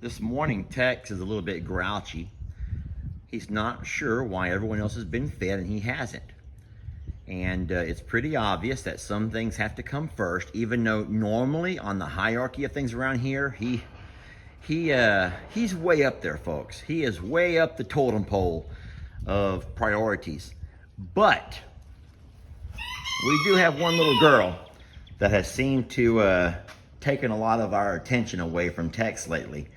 This morning, Tex is a little bit grouchy. He's not sure why everyone else has been fed and he hasn't. And it's pretty obvious that some things have to come first, even though normally on the hierarchy of things around here, he's way up there, folks. He is way up the totem pole of priorities. But we do have one little girl that has seemed to taken a lot of our attention away from Tex lately.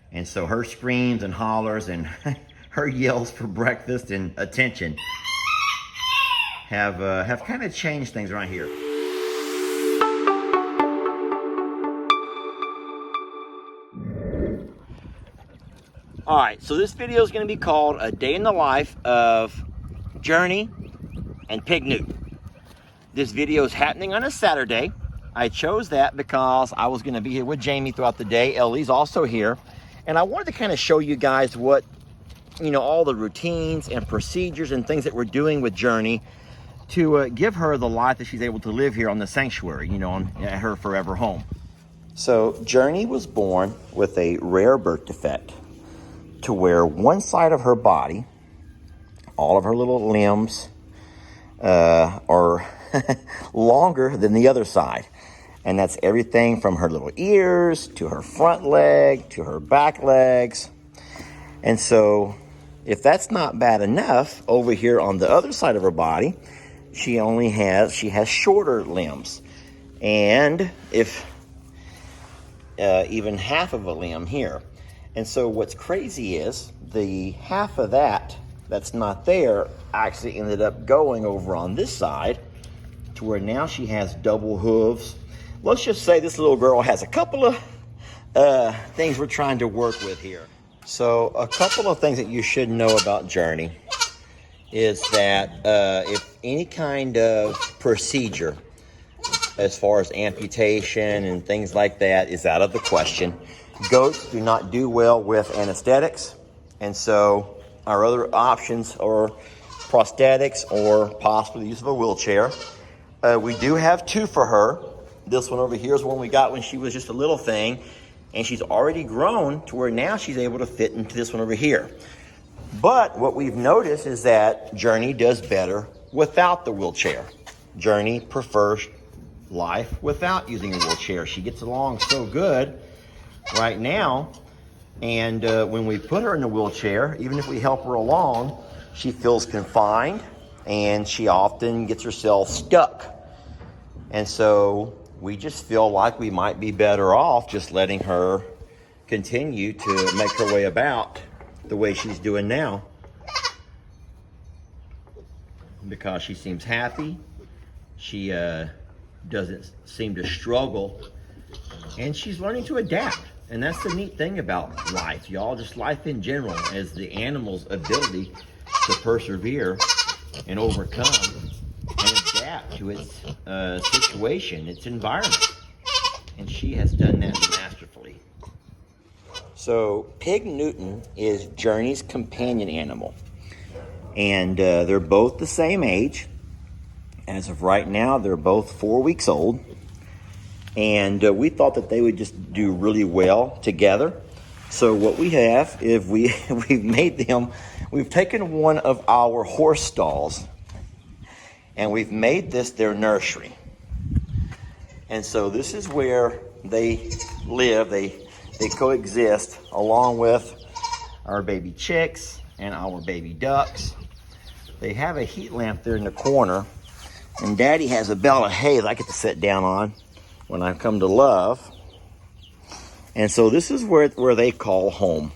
And so her screams and hollers and her yells for breakfast and attention have kind of changed things around here. All right, so this video is going to be called A Day in the Life of Journey and Pig Newton. This video is happening on a Saturday. I chose that because I was going to be here with Jamie throughout the day. Ellie's also here. And I wanted to kind of show you guys what, all the routines and procedures and things that we're doing with Journey to give her the life that she's able to live here on the sanctuary, at her forever home. So Journey was born with a rare birth defect to where one side of her body, all of her little limbs, are longer than the other side. And that's everything from her little ears to her front leg to her back legs. And so if that's not bad enough, over here on the other side of her body, she has shorter limbs. And if even half of a limb here. And so what's crazy is the half of that's not there actually ended up going over on this side to where now she has double hooves. Let's just say this little girl has a couple of things we're trying to work with here. So a couple of things that you should know about Journey is that if any kind of procedure as far as amputation and things like that is out of the question, goats do not do well with anesthetics. And so our other options are prosthetics or possibly the use of a wheelchair. We do have two for her. This one over here is one we got when she was just a little thing, and she's already grown to where now she's able to fit into this one over here. But what we've noticed is that Journey does better without the wheelchair. Journey prefers life without using a wheelchair. She gets along so good right now, and when we put her in a wheelchair, even if we help her along, she feels confined, and she often gets herself stuck. And so we just feel like we might be better off just letting her continue to make her way about the way she's doing now, because she seems happy. She doesn't seem to struggle, and she's learning to adapt. And that's the neat thing about life, y'all, just life in general, as the animal's ability to persevere and overcome and adapt to its situation, its environment. And she has done that masterfully. So Pig Newton is Journey's companion animal. And they're both the same age. As of right now, they're both 4 weeks old. And we thought that they would just do really well together. So what we have is we've taken one of our horse stalls and we've made this their nursery. And so this is where they live. They coexist along with our baby chicks and our baby ducks. They have a heat lamp there in the corner, and Daddy has a bale of hay that I get to sit down on when I come to love. And so this is where they call home.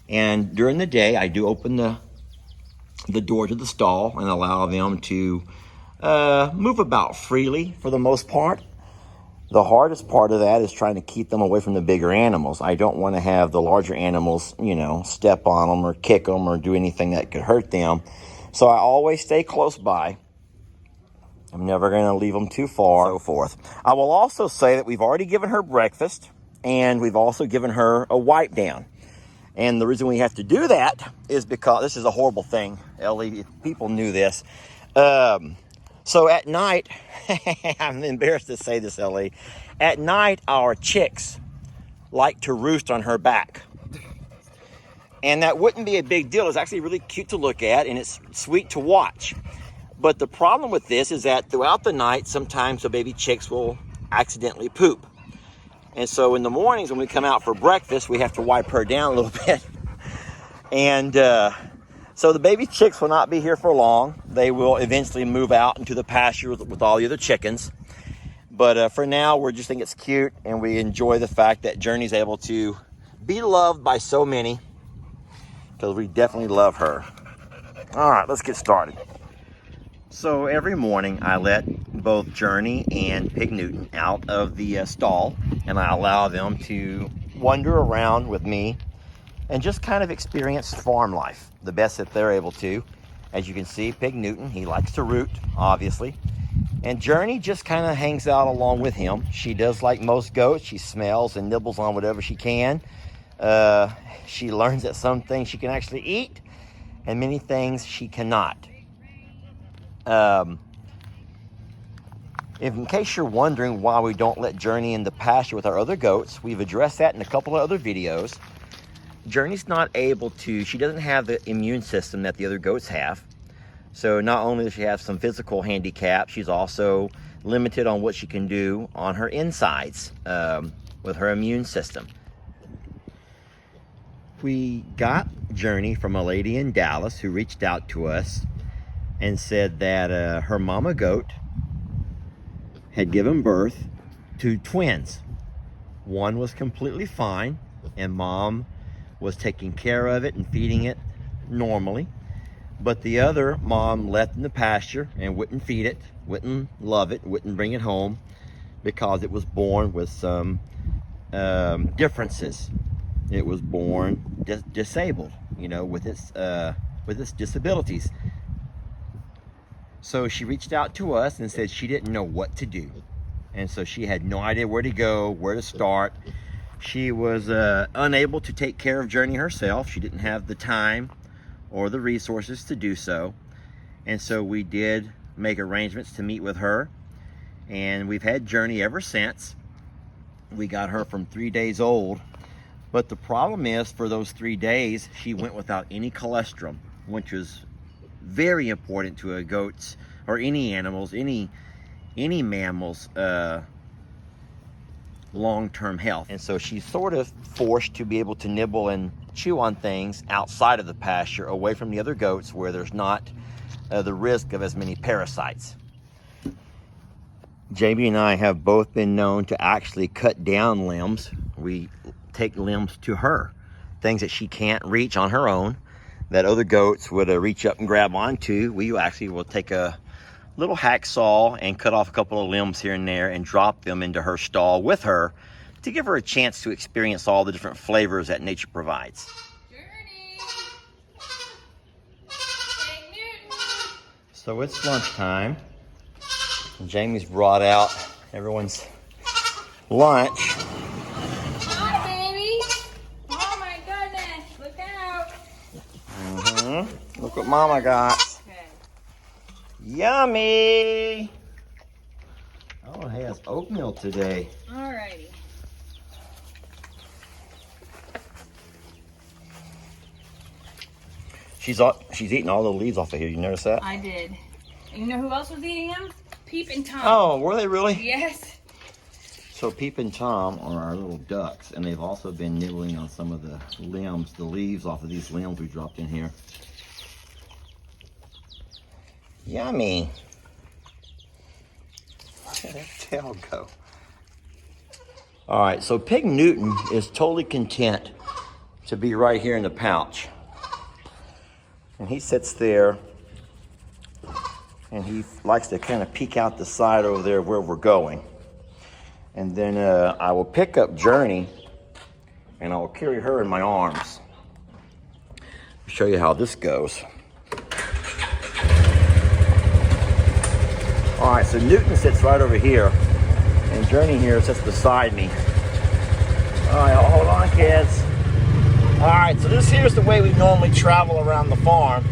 And during the day, I do open the door to the stall and allow them to move about freely for the most part. The hardest part of that is trying to keep them away from the bigger animals. I don't want to have the larger animals, step on them or kick them or do anything that could hurt them. So I always stay close by. I'm never going to leave them too far, so forth. I will also say that we've already given her breakfast, and we've also given her a wipe down. And the reason we have to do that is because this is a horrible thing, Ellie. If people knew this. So at night, I'm embarrassed to say this, Ellie. At night, our chicks like to roost on her back. And that wouldn't be a big deal. It's actually really cute to look at, and it's sweet to watch. But the problem with this is that throughout the night, sometimes the baby chicks will accidentally poop. And so in the mornings when we come out for breakfast, we have to wipe her down a little bit. And so the baby chicks will not be here for long. They will eventually move out into the pasture with all the other chickens. But for now, we just think it's cute, and we enjoy the fact that Journey's able to be loved by so many, because we definitely love her. All right, let's get started. So every morning I let both Journey and Pig Newton out of the stall, and I allow them to wander around with me and just kind of experience farm life the best that they're able to. As you can see, Pig Newton, he likes to root, obviously. And Journey just kind of hangs out along with him. She does like most goats. She smells and nibbles on whatever she can. She learns that some things she can actually eat and many things she cannot. In case you're wondering why we don't let Journey in the pasture with our other goats, we've addressed that in a couple of other videos. Journey's not able to, she doesn't have the immune system that the other goats have. So not only does she have some physical handicap, she's also limited on what she can do on her insides with her immune system. We got Journey from a lady in Dallas who reached out to us and said that her mama goat had given birth to twins. One was completely fine, and mom was taking care of it and feeding it normally. But the other mom left in the pasture and wouldn't feed it, wouldn't love it, wouldn't bring it home because it was born with some differences. It was born disabled, with its disabilities. So she reached out to us and said she didn't know what to do. And so she had no idea where to go, where to start. She was unable to take care of Journey herself. She didn't have the time or the resources to do so. And so we did make arrangements to meet with her. And we've had Journey ever since. We got her from 3 days old. But the problem is, for those 3 days, she went without any colostrum, which was very important to a goat's or any animals, any mammals' long-term health. And so she's sort of forced to be able to nibble and chew on things outside of the pasture, away from the other goats, where there's not the risk of as many parasites. Jamie and I have both been known to actually cut down limbs. We take limbs to her, things that she can't reach on her own, that other goats would reach up and grab onto. We actually will take a little hacksaw and cut off a couple of limbs here and there and drop them into her stall with her to give her a chance to experience all the different flavors that nature provides. Journey. So it's lunchtime. Jamie's brought out everyone's lunch. Hi, baby. Oh my goodness. Look out. Look what Mama got. Okay. Yummy. Oh, it has oatmeal today. Alrighty. She's eating all the leaves off of here. You notice that? I did. And you know who else was eating them? Peep and Tom. Oh, were they really? Yes. So Peep and Tom are our little ducks, and they've also been nibbling on some of the limbs, the leaves off of these limbs we dropped in here. Yummy. Where did that tail go? All right, so Pig Newton is totally content to be right here in the pouch. And he sits there, and he likes to kind of peek out the side over there where we're going. And then I will pick up Journey, and I will carry her in my arms. I'll show you how this goes. All right, so Newton sits right over here, and Journey here sits beside me. All right, hold on, kids. All right, so this here's the way we normally travel around the farm.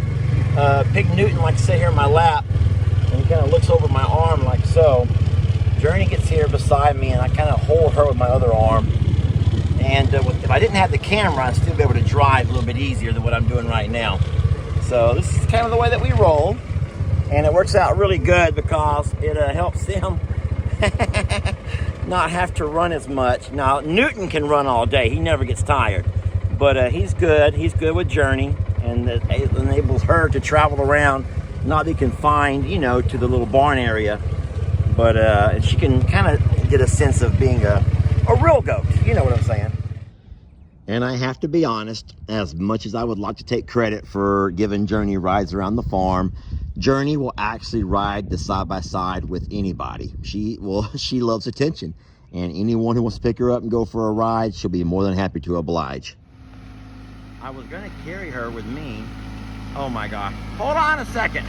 Pig Newton likes to sit here in my lap, and he kind of looks over my arm like so. Journey gets here beside me, and I kind of hold her with my other arm. And if I didn't have the camera, I'd still be able to drive a little bit easier than what I'm doing right now. So this is kind of the way that we roll. And it works out really good because it helps them not have to run as much. Now, Newton can run all day. He never gets tired. But he's good. He's good with Journey. And it enables her to travel around, not be confined, you know, to the little barn area. But she can kind of get a sense of being a real goat. You know what I'm saying? And I have to be honest, as much as I would like to take credit for giving Journey rides around the farm, Journey will actually ride the side-by-side with anybody. She loves attention. And anyone who wants to pick her up and go for a ride, she'll be more than happy to oblige. I was going to carry her with me. Oh my God. Hold on a second.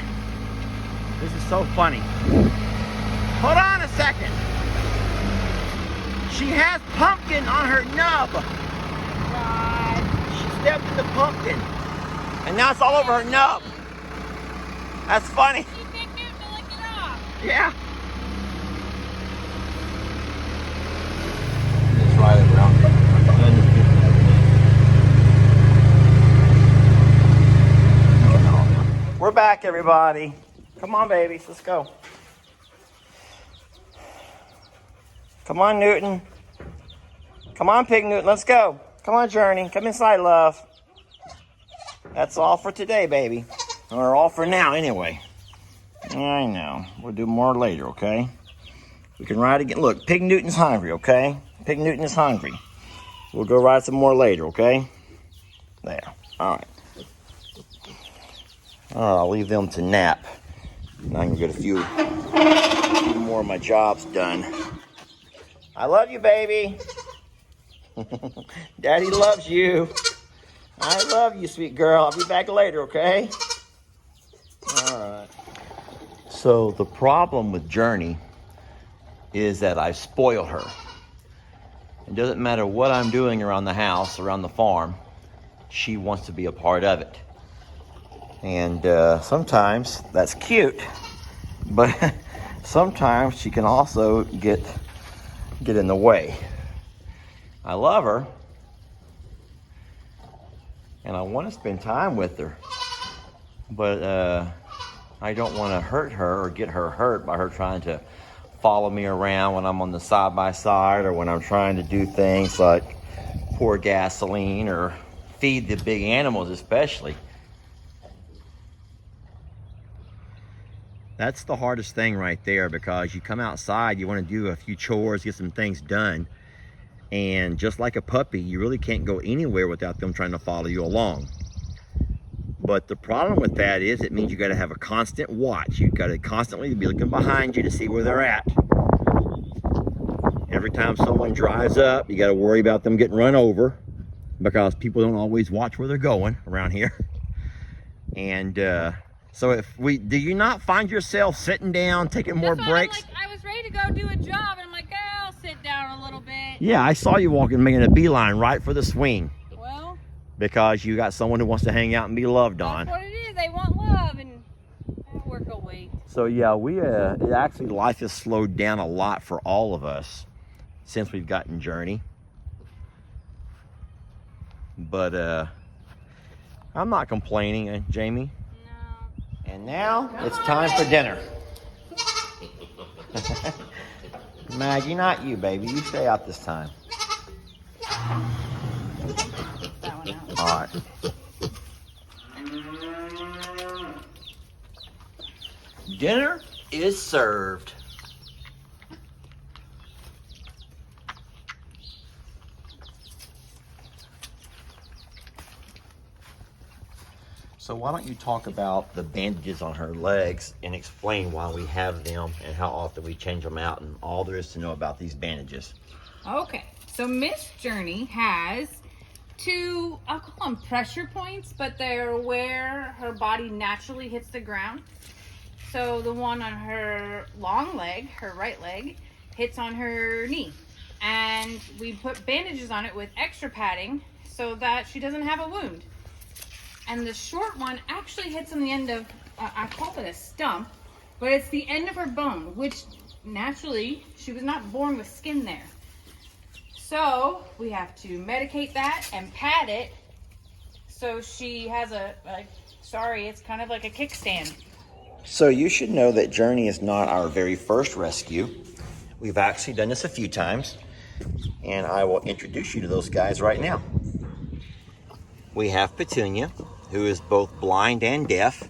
This is so funny. Hold on a second. She has pumpkin on her nub. God. She stepped in the pumpkin. And now it's all over her nub. That's funny. She picked it to lick it off. Yeah. Just ride it around. We're back, everybody. Come on, babies. Let's go. Come on, Newton. Come on, Pig Newton. Let's go. Come on, Journey. Come inside, love. That's all for today, baby. Or all for now, anyway. I know. We'll do more later, okay? We can ride again. Look, Pig Newton's hungry, okay? Pig Newton is hungry. We'll go ride some more later, okay? There. All right. I'll leave them to nap. Now I can get a few more of my jobs done. I love you, baby. Daddy loves you. I love you, sweet girl. I'll be back later, okay? All right. So the problem with Journey is that I spoil her. It doesn't matter what I'm doing around the house, around the farm. She wants to be a part of it. And sometimes that's cute, but sometimes she can also get in the way. I love her, and I want to spend time with her, but I don't want to hurt her or get her hurt by her trying to follow me around when I'm on the side-by-side or when I'm trying to do things like pour gasoline or feed the big animals especially. That's the hardest thing right there, because you come outside, you want to do a few chores, get some things done. And just like a puppy, you really can't go anywhere without them trying to follow you along. But the problem with that is it means you got to have a constant watch. You've got to constantly be looking behind you to see where they're at. Every time someone drives up, you got to worry about them getting run over, because people don't always watch where they're going around here. And so do you not find yourself sitting down, taking more breaks? I was ready to go do a job, and I'm like, oh, I'll sit down a little bit. Yeah, I saw you walking, making a beeline right for the swing. Well, because you got someone who wants to hang out and be loved on. that's what it is. They want love, and work will wait. So yeah, life has slowed down a lot for all of us since we've gotten Journey. But I'm not complaining, Jamie. And now it's time for dinner. Maggie, not you, baby. You stay out this time. That one out. All right. Dinner is served. So why don't you talk about the bandages on her legs and explain why we have them and how often we change them out and all there is to know about these bandages. Okay, so Miss Journey has two, I'll call them pressure points, but they're where her body naturally hits the ground. So the one on her long leg, her right leg, hits on her knee. And we put bandages on it with extra padding so that she doesn't have a wound. And the short one actually hits on the end of, I call it a stump, but it's the end of her bone, which naturally, she was not born with skin there. So we have to medicate that and pat it so she has it's kind of like a kickstand. So you should know that Journey is not our very first rescue. We've actually done this a few times, and I will introduce you to those guys right now. We have Petunia, who is both blind and deaf.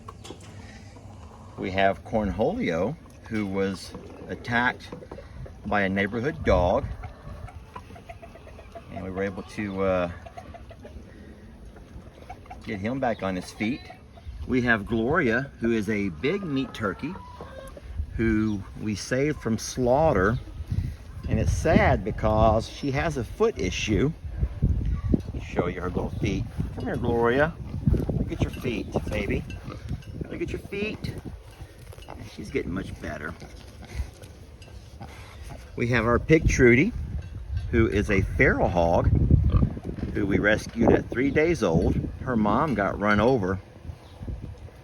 We have Cornholio, who was attacked by a neighborhood dog, and we were able to get him back on his feet. We have Gloria, who is a big meat turkey who we saved from slaughter, and it's sad because she has a foot issue. Let me show you her little feet. Come here, Gloria. Look at your feet, baby. Look at your feet. She's getting much better. We have our pig Trudy, who is a feral hog who we rescued at 3 days old. Her mom got run over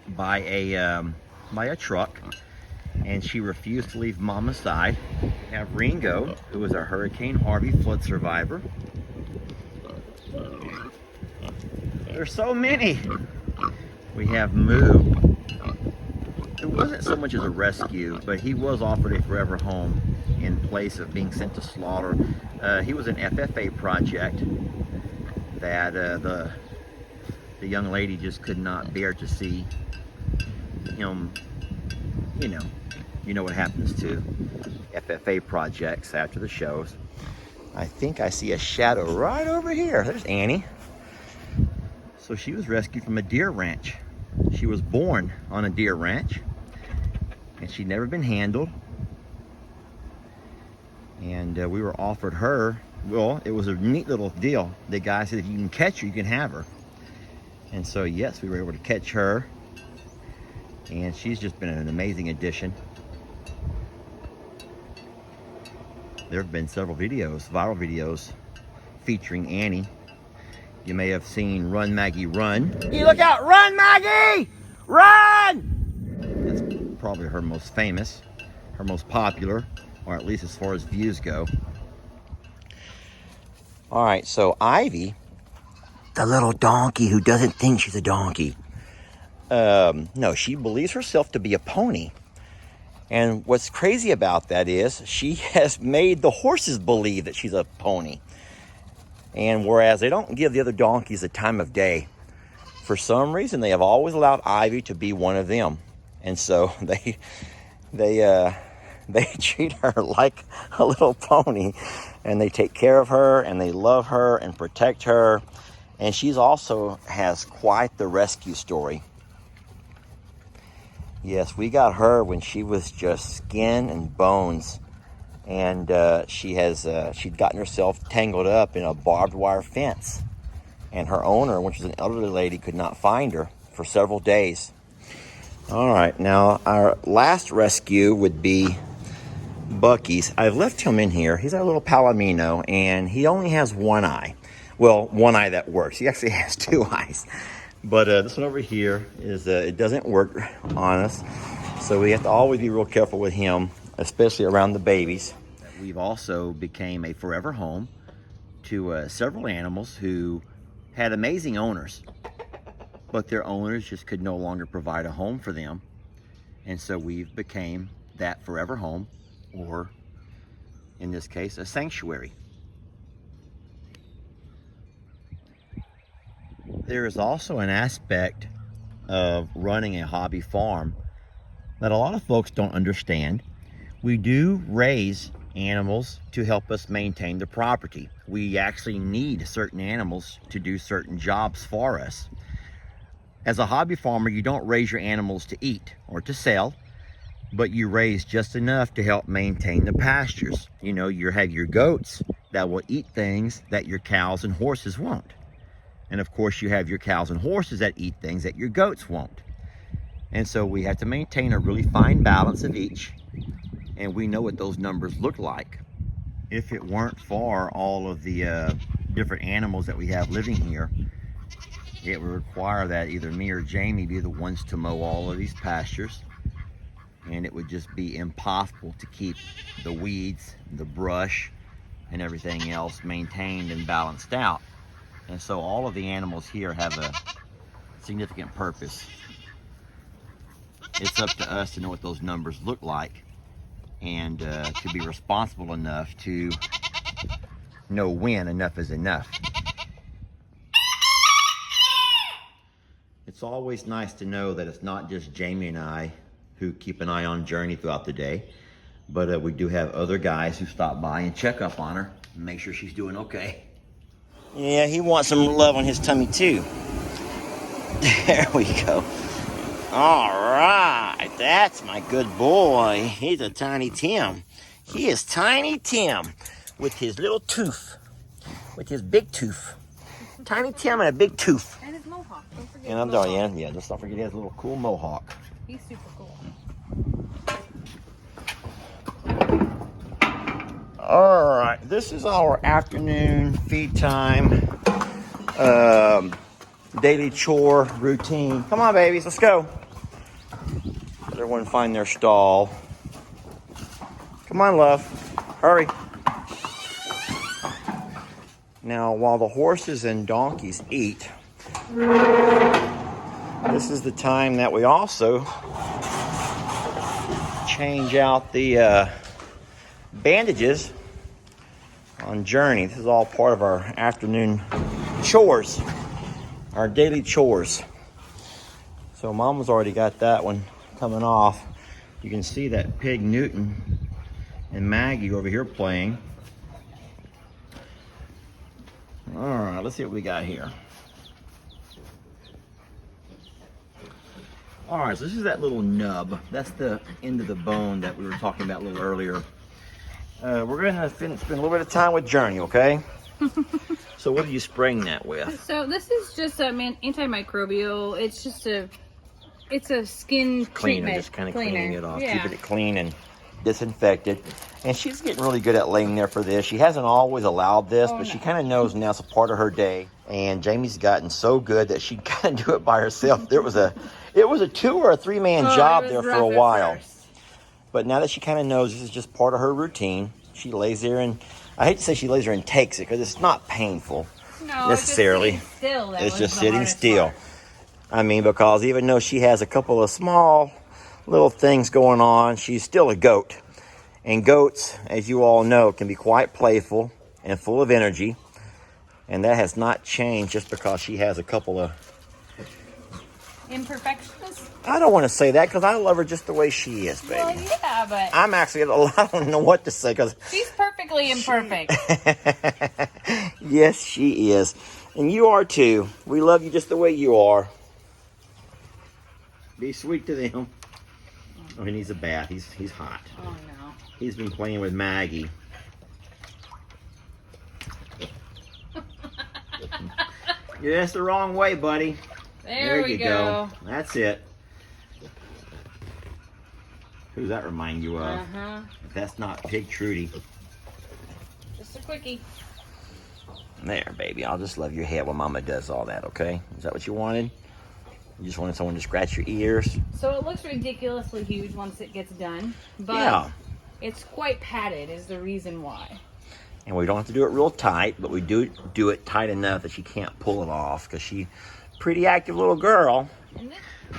by a truck, and she refused to leave Mama's side. We have Ringo, who is a Hurricane Harvey flood survivor. There's so many. We have Moo. It wasn't so much as a rescue, but he was offered a forever home in place of being sent to slaughter. He was an FFA project that the young lady just could not bear to see him. You know what happens to FFA projects after the shows. I think I see a shadow right over here. There's Annie. So she was rescued from a deer ranch. She was born on a deer ranch, and she'd never been handled. And we were offered her. Well, it was a neat little deal. The guy said, if you can catch her, you can have her. And so, yes, we were able to catch her. And she's just been an amazing addition. There have been several videos, viral videos, featuring Annie. You may have seen Run Maggie Run. You look out, run Maggie! Run! That's probably her most famous, her most popular, or at least as far as views go. All right, so Ivy, the little donkey who doesn't think she's a donkey. No, she believes herself to be a pony. And what's crazy about that is she has made the horses believe that she's a pony. And whereas they don't give the other donkeys the time of day, for some reason they have always allowed Ivy to be one of them. And so they treat her like a little pony, and they take care of her and they love her and protect her. And she's also has quite the rescue story. Yes, we got her when she was just skin and bones, and she'd gotten herself tangled up in a barbed wire fence, and her owner, which was an elderly lady, could not find her for several days. All right, now our last rescue would be Bucky's. I've left him in here. He's our little Palomino, and he only has one eye. Well, one eye that works. He actually has two eyes. But this one over here is it doesn't work on us, so we have to always be real careful with him, especially around the babies. We've also became a forever home to several animals who had amazing owners, but their owners just could no longer provide a home for them, and so we've became that forever home, or in this case, a sanctuary. There is also an aspect of running a hobby farm that a lot of folks don't understand. We do raise animals to help us maintain the property. We actually need certain animals to do certain jobs for us. As a hobby farmer, you don't raise your animals to eat or to sell, but you raise just enough to help maintain the pastures. You have your goats that will eat things that your cows and horses won't. And of course, you have your cows and horses that eat things that your goats won't. And so we have to maintain a really fine balance of each. And we know what those numbers look like. If it weren't for all of the different animals that we have living here, it would require that either me or Jamie be the ones to mow all of these pastures. And it would just be impossible to keep the weeds, the brush, and everything else maintained and balanced out. And so all of the animals here have a significant purpose. It's up to us to know what those numbers look like and to be responsible enough to know when enough is enough. It's always nice to know that it's not just Jamie and I who keep an eye on Journey throughout the day, but we do have other guys who stop by and check up on her and make sure she's doing okay. Yeah, he wants some love on his tummy too. There we go. All right, that's my good boy. He's a Tiny Tim. He is Tiny Tim with his little tooth, with his big tooth. Tiny Tim and a big tooth. And his mohawk. Don't forget And I'm done, yeah. Just don't forget he has a little cool mohawk. He's super cool. All right, this is our afternoon feed time, daily chore routine. Come on, babies, let's go. Let everyone find their stall. Come on, love, hurry. Now, while the horses and donkeys eat, this is the time that we also change out the bandages on Journey. This is all part of our afternoon chores, our daily chores. So Mama's already got that one coming off. You can see that Pig Newton and Maggie over here playing. All right, let's see what we got here. All right, so this is that little nub. That's the end of the bone that we were talking about a little earlier. We're gonna spend a little bit of time with Journey, okay? So what are you spraying that with? So this is just antimicrobial. It's just it's a skin Cleaner, treatment. just kind of cleaning it off, Yeah. keeping it clean and disinfected. And she's getting really good at laying there for this. She hasn't always allowed this, but she kind of knows now it's a part of her day. And Jamie's gotten so good that she kind of do it by herself. It was a 2 or 3 man job there for a while. But now that she kind of knows this is just part of her routine, she lays there and, I hate to say she lays there and takes it because it's not painful necessarily. It's just sitting still. I mean, because even though she has a couple of small little things going on, she's still a goat. And goats, as you all know, can be quite playful and full of energy. And that has not changed just because she has a couple of imperfections. I don't want to say that because I love her just the way she is, baby. Well, yeah, but I'm actually, I don't know what to say because she's perfectly imperfect. Yes, she is. And you are too. We love you just the way you are. Be sweet to them. Oh, he needs a bath. He's hot. Oh, no. He's been playing with Maggie. Yeah, that's the wrong way, buddy. There we go. That's it. Who does that remind you of? Uh-huh. If that's not Pig Trudy. Just a quickie. There, baby. I'll just love your head while Mama does all that, okay? Is that what you wanted? You just wanted someone to scratch your ears? So it looks ridiculously huge once it gets done. But yeah. It's quite padded is the reason why. And we don't have to do it real tight, but we do it tight enough that she can't pull it off because she's a pretty active little girl.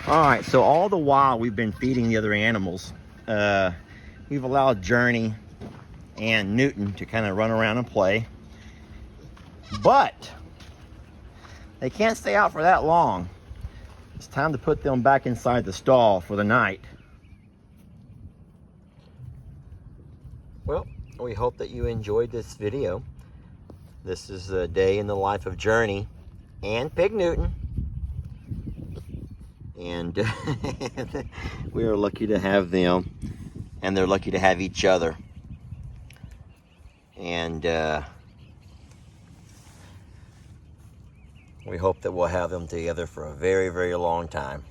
All right, so all the while we've been feeding the other animals, we've allowed Journey and Newton to kind of run around and play. But they can't stay out for that long. It's time to put them back inside the stall for the night. Well, we hope that you enjoyed this video. This is a day in the life of Journey and Pig Newton. And we are lucky to have them, and they're lucky to have each other. And we hope that we'll have them together for a very, very long time.